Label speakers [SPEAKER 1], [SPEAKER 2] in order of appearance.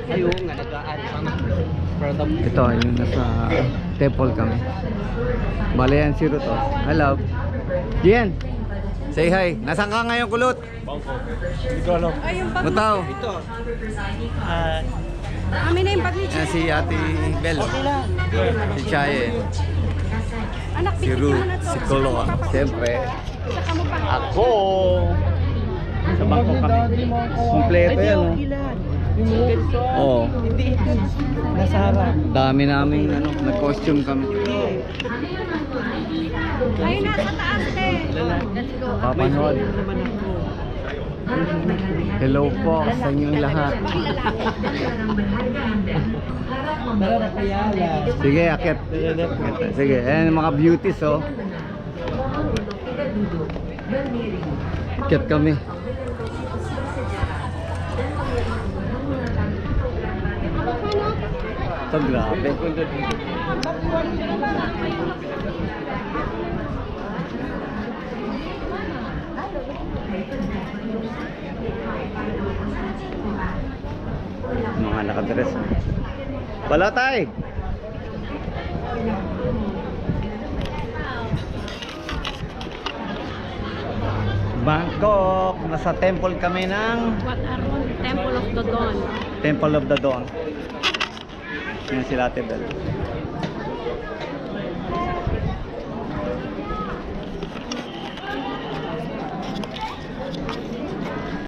[SPEAKER 1] Ayun nga, nag-aari pa na.
[SPEAKER 2] Ito, yung nasa temple kami. Bale yan si Ruth, oh. Hello. Jen, say hi. Nasaan ka ngayon, kulot?
[SPEAKER 1] Bangko. Dito alam.
[SPEAKER 3] Ay, yung pag...
[SPEAKER 2] Mutaw.
[SPEAKER 1] Ito.
[SPEAKER 3] Amin na yung pag-reach.
[SPEAKER 2] Yan si Ate Bel. Si Chaye.
[SPEAKER 3] Anak,
[SPEAKER 2] Si Ruth. Si Kulo. Siyempre. Ako. Sa bangko kami. Kompleto yan, oh. Oo.
[SPEAKER 1] Hindi. Nasa harap.
[SPEAKER 2] Dami namin, ano, nag-costume kami.
[SPEAKER 3] Ay, nasa taas eh. Let's go.
[SPEAKER 2] Papanood. Hello po sa inyong lahat. Sige, akit. Sige, ayan mga beauties, oh. Akit kami. Ito, grabe. Mga nakadress. Wala tayo. Bangkok. Nasa temple kami ng
[SPEAKER 3] What Aron? Temple of the Dawn.
[SPEAKER 2] Temple of the Dawn. Yan sila Ate Bel.